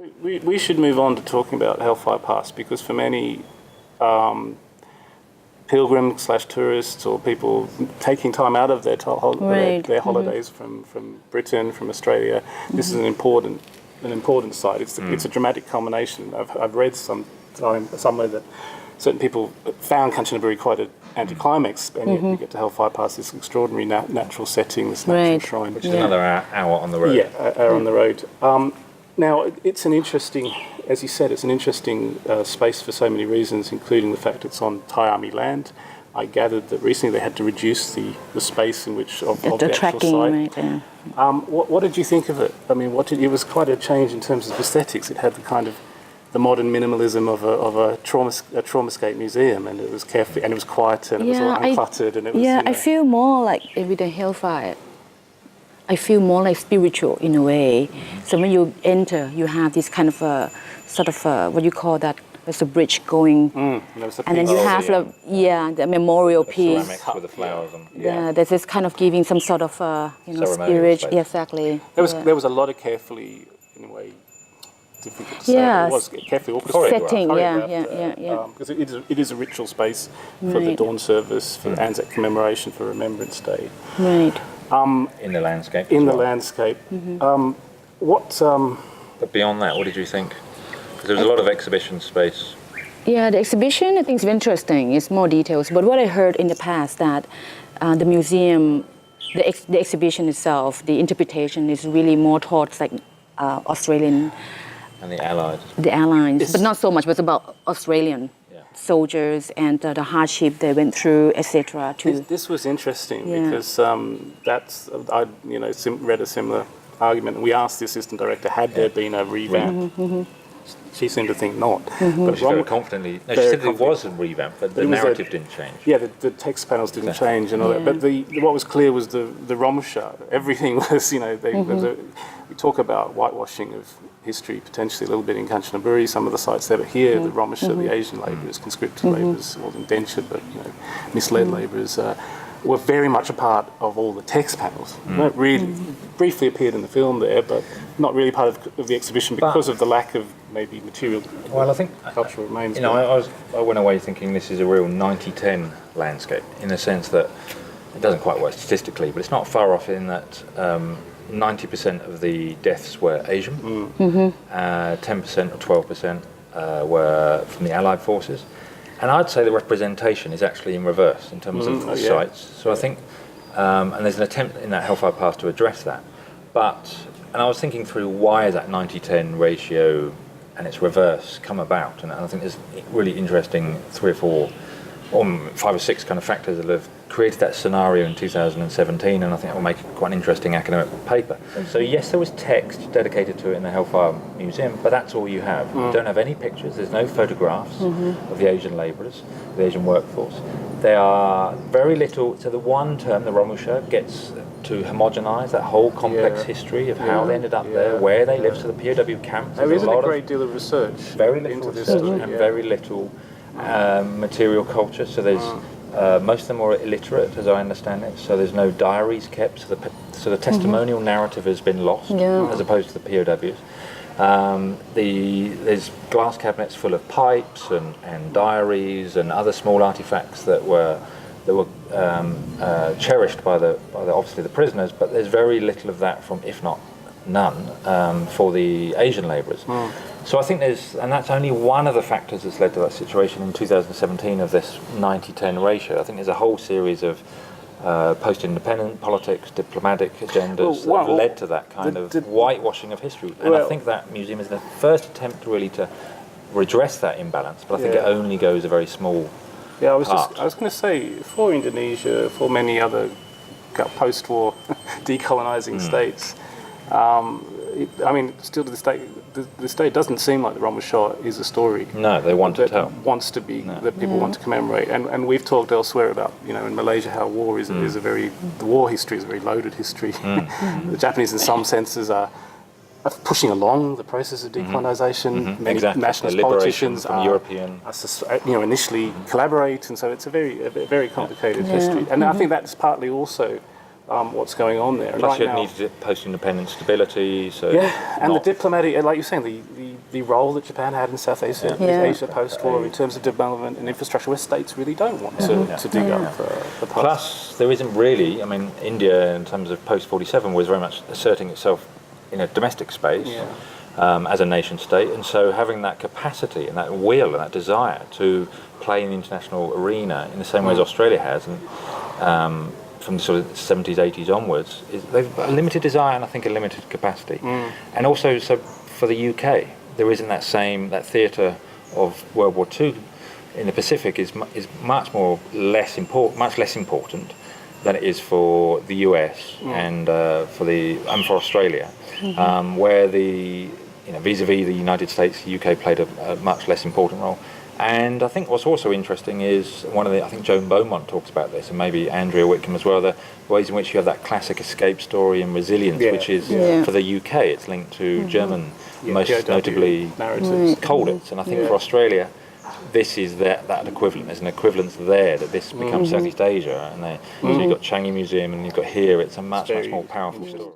So we should move on to talking about Hellfire Pass, because for many pilgrims/tourists or people taking time out of their holidays from Britain, from Australia, this is an important site. It's a dramatic culmination. I've read somewhere that certain people found Kanchaburi quite an anticlimax, and yet you get to Hellfire Pass, this extraordinary natural setting, this natural shrine. Which is another hour on the road. Yeah, hour on the road. Now, it's an interesting, as you said, it's an interesting space for so many reasons, including the fact it's on Thai Army land. I gathered that recently they had to reduce the space in which of the actual site. Right, yeah. What did you think of it? I mean, it was quite a change in terms of aesthetics. It had the kind of the modern minimalism of a trauma-scape museum, and it was carefully, and it was quiet, and it was all uncluttered, and it was. Yeah, I feel more like with the Hellfire. I feel more like spiritual in a way. So when you enter, you have this kind of sort of what you call that. There's a bridge going, and then you have the memorial piece. Ceramics with the flowers on. Yeah, there's this kind of giving some sort of spirit. Yeah, exactly. There was a lot of carefully, in a way, difficult to say. It was carefully orchestrated. Setting, yeah. Because it is a ritual space for the dawn service, for Anzac commemoration, for Remembrance Day. Right. In the landscape. The landscape. But beyond that, what did you think? Because there was a lot of exhibition space. Yeah, the exhibition I think is interesting. It's more details. But what I heard in the past that the museum, the exhibition itself, the interpretation is really more towards like Australian. And the Allies. The Allies, but not so much. But it's about Australian soldiers and the hardship they went through, etc. This was interesting because I read a similar argument. We asked the assistant director, had there been a revamp? She seemed to think not. But she very confidently. No, she said it was a revamp, but the narrative didn't change. Yeah, the text panels didn't change and all that. But what was clear was the Romusha. Everything was, we talk about whitewashing of history potentially a little bit in Kanchaburi, some of the sites there, but here the Romusha, the Asian labourers, conscripted labourers, or indentured but misled labourers, were very much a part of all the text panels. Not really briefly appeared in the film there, but not really part of the exhibition because of the lack of maybe material. Well, I think cultural remains. I went away thinking this is a real 90-10 landscape in the sense that it doesn't quite work statistically, but it's not far off in that 90% of the deaths were Asian, 10% or 12% were from the Allied forces. And I'd say the representation is actually in reverse in terms of the sites. So I think, and there's an attempt in that Hellfire Pass to address that. And I was thinking through why is that 90-10 ratio and its reverse come about. And I think there's really interesting 3 or 4, or 5 or 6 kind of factors that have created that scenario in 2017, and I think it will make quite an interesting academic paper. So yes, there was text dedicated to it in the Hellfire Museum, but that's all you have. You don't have any pictures, there's no photographs of the Asian labourers, the Asian workforce. There are very little, so the one term, the Romusha, gets to homogenise that whole complex history of how they ended up there, where they lived, so the POW camps. There isn't a great deal of research. Very little research and very little material culture, so there's most of them are illiterate, as I understand it, so there's no diaries kept, so the testimonial narrative has been lost, as opposed to the POWs. There's glass cabinets full of pipes and diaries and other small artifacts that were cherished by obviously the prisoners, but there's very little of that from, if not none, for the Asian labourers. So I think and that's only one of the factors that's led to that situation in 2017 of this 90-10 ratio. I think there's a whole series of post-independent politics, diplomatic agendas that have led to that kind of whitewashing of history. And I think that museum is the first attempt really to redress that imbalance, but I think it only goes a very small part. I was going to say, for Indonesia, for many other post-war decolonising states, still to this day, the state doesn't seem like the Romusha is a story. No, they want to tell. Wants to be, that people want to commemorate. And we've talked elsewhere about, in Malaysia, how war is the war history is a very loaded history. The Japanese, in some senses, are pushing along the process of decolonisation. Many nationalist politicians from European initially collaborate, and so it's a very complicated history. And I think that's partly also what's going on there. Plus, you need post-independent stability. So and the diplomatic, like you're saying, the the role that Japan had in South Asia, Yeah. Asia post-war in terms of development and infrastructure, where states really don't want to dig up the past. Plus, there isn't really, I mean, India in terms of post-47 was very much asserting itself in a domestic space as a nation state, and so having that capacity and that will and that desire to play in the international arena in the same way as Australia has, and from the sort of 70s, 80s onwards, they've got a limited desire and I think a limited capacity. And also, so for the UK, there isn't that theatre of World War II in the Pacific is much less important than it is for the US and for Australia, where vis-a-vis the United States, the UK played a much less important role. And I think what's also interesting is I think Joan Beaumont talks about this, and maybe Andrea Whitcomb as well, the ways in which you have that classic escape story and resilience, which is for the UK, it's linked to German, most notably Colditz. And I think for Australia, this is that equivalent. There's an equivalence there that this becomes Southeast Asia, and so you've got Changi Museum, and you've got here. It's a much more powerful story.